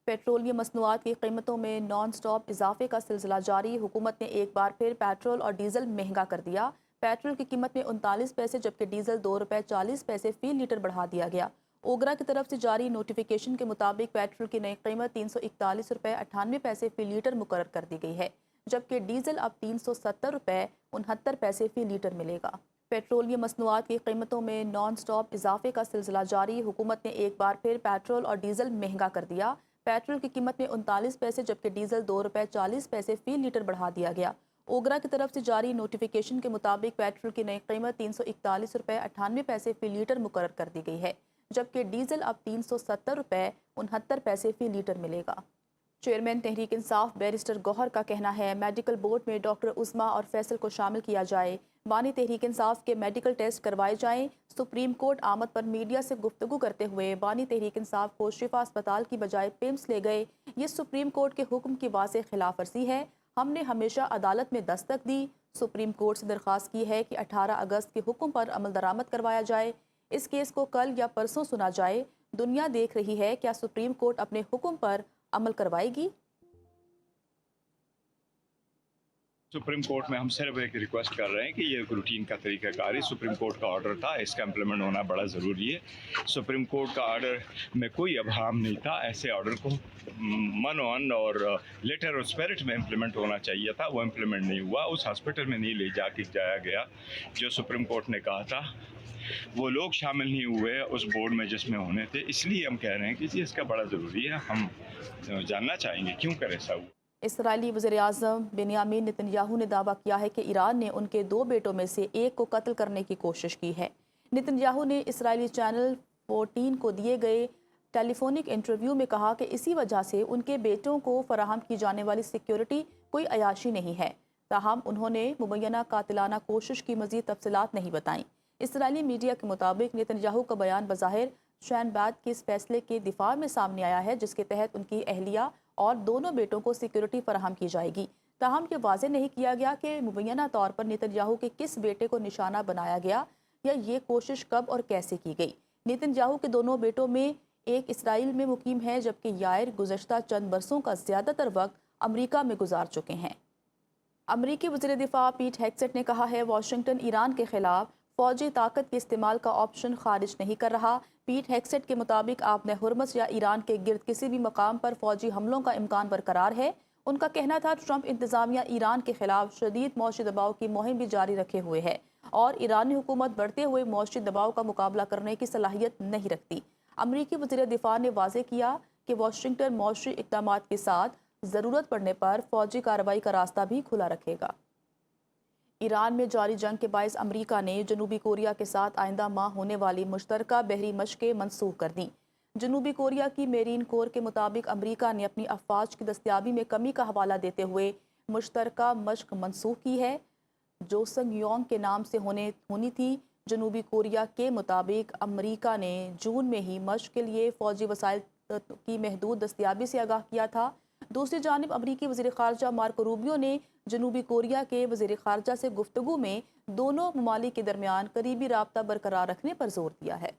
Petroleum मसनूआत की कीमतों में नॉन स्टॉप इजाफे का सिलसिला जारी। हुकूमत ने एक बार फिर पेट्रोल और डीजल महंगा कर दिया। पेट्रोल की कीमत में 39 पैसे जबकि डीजल 2 रुपये 40 पैसे फी लीटर बढ़ा दिया गया। ओगरा की तरफ से जारी नोटिफिकेशन के मुताबिक पेट्रोल की नई कीमत 341 रुपये 98 पैसे फी लीटर मुकर्रर कर दी गई है, जबकि डीजल अब 370 रुपये 69 पैसे फी लीटर मिलेगा। पेट्रोलियम मसनूआत की कीमतों में नॉन स्टॉप इजाफे का सिलसिला जारी। हुकूमत ने एक बार फिर पेट्रोल और डीजल महंगा कर दिया। पेट्रोल की कीमत में 39 पैसे जबकि डीजल 2 रुपये 40 पैसे फी लीटर बढ़ा दिया गया। ओगरा की तरफ से जारी नोटिफिकेशन के मुताबिक पेट्रोल की नई कीमत 341 रुपये 98 पैसे फी लीटर मुकर्रर कर दी गई है, जबकि डीजल अब 370 रुपये 69 पैसे फी लीटर मिलेगा। चेयरमैन तहरीक इंसाफ बैरिस्टर गौहर का कहना है मेडिकल बोर्ड में डॉक्टर उस्मा और फैसल को शामिल किया जाए। बानी तहरीक इंसाफ के मेडिकल टेस्ट करवाए जाएं। सुप्रीम कोर्ट आमद पर मीडिया से गुफ्तगू करते हुए बानी तहरीक इंसाफ को शिफा अस्पताल की बजाय पिम्स ले गए। ये सुप्रीम कोर्ट के हुक्म की वाज़ेह खिलाफ वर्जी है। हमने हमेशा अदालत में दस्तक दी। सुप्रीम कोर्ट से दरख्वास्त की है कि 18 अगस्त के हुक्म पर अमल दरामद करवाया जाए। इस केस को कल या परसों सुना जाए। दुनिया देख रही है क्या सुप्रीम कोर्ट अपने हुक्म पर अमल करवाएगी। सुप्रीम कोर्ट में हम सिर्फ एक रिक्वेस्ट कर रहे हैं कि ये एक रूटीन का तरीक़ाकार है। सुप्रीम कोर्ट का ऑर्डर था, इसका इम्प्लीमेंट होना बड़ा ज़रूरी है। सुप्रीम कोर्ट का ऑर्डर में कोई अभाव नहीं था। ऐसे ऑर्डर को मन और लेटर और स्पिरिट में इम्प्लीमेंट होना चाहिए था, वो इम्प्लीमेंट नहीं हुआ। उस हॉस्पिटल में नहीं ले जाया गया जो सुप्रीम कोर्ट ने कहा था। वो लोग शामिल नहीं हुए उस बोर्ड में जिसमें होने थे। इसलिए हम कह रहे हैं कि जी इसका बड़ा ज़रूरी है। हम जानना चाहेंगे क्यों कर ऐसा हुआ। इसराइली वज़ीर-ए-आज़म बेंयामीन नेतन्याहू ने दावा किया है कि ईरान ने उनके 2 बेटों में से एक को कत्ल करने की कोशिश की है। नेतन्याहू ने इसराइली चैनल 14 को दिए गए टेलीफोनिक इंटरव्यू में कहा कि इसी वजह से उनके बेटों को फराहम की जाने वाली सिक्योरिटी कोई अयाशी नहीं है। ताहम उन्होंने मुबैना कातिलाना कोशिश की मज़ीद तफसीलात नहीं बताईं। इसराइली मीडिया के मुताबिक नेतन्याहू का बयान बज़ाहिर शहनबाद के इस फैसले के दिफा में सामने आया है जिसके तहत उनकी अहलिया और दोनों बेटों को सिक्योरिटी फराहम की जाएगी। ताहम ये वाज़ेह नहीं किया गया कि मुबैना तौर पर नेतन्याहू के किस बेटे को निशाना बनाया गया या ये कोशिश कब और कैसे की गई। नेतन्याहू के दोनों बेटों में एक इसराइल में मुकीम है जबकि यायर गुज़श्ता चंद बरसों का ज़्यादातर वक्त अमरीका में गुजार चुके हैं। अमरीकी वज़ीर दिफा पीट हेग्सेट ने कहा है वाशिंगटन ईरान के खिलाफ फ़ौजी ताकत के इस्तेमाल का ऑप्शन खारिज नहीं कर रहा। पीट हेग्सेट के मुताबिक आपने हुर्मस या ईरान के गिर्द किसी भी मकाम पर फ़ौजी हमलों का इम्कान बरकरार है। उनका कहना था ट्रंप इंतज़ामिया ईरान के खिलाफ शदीद मौशी दबाव की मुहिम भी जारी रखे हुए है और ईरानी हुकूमत बढ़ते हुए मौशी दबाव का मुकाबला करने की सलाहियत नहीं रखती। अमरीकी वज़ीर दिफा ने वाज़ेह किया कि वाशिंगटन मौशी इक़दामात के साथ ज़रूरत पड़ने पर फ़ौजी कार्रवाई का रास्ता भी खुला रखेगा। ईरान में जारी जंग के बायस अमरीका ने जनूबी कोरिया के साथ आइंदा माह होने वाली मुश्तरका बहरी मशक़ें मनसूख कर दी। जनूबी कोरिया की मेरीन कोर के मुताबिक अमरीका ने अपनी अफवाज की दस्तियाबी में कमी का हवाला देते हुए मुश्तरका मशक़ मनसूख की है जो संगयोंग के नाम से होनी थी। जनूबी कोरिया के मुताबिक अमरीका ने जून में ही मशक़ के लिए फ़ौजी वसाइल की महदूद दस्तियाबी से आगाह किया था। दूसरी जानिब अमरीकी वज़ीर ख़ारजा मार्को रूबियो ने जनूबी कोरिया के वज़ीर ख़ारजा से गुफ्तगू में दोनों ममालिक के दरमियान करीबी राब्ता बरकरार रखने पर जोर दिया है।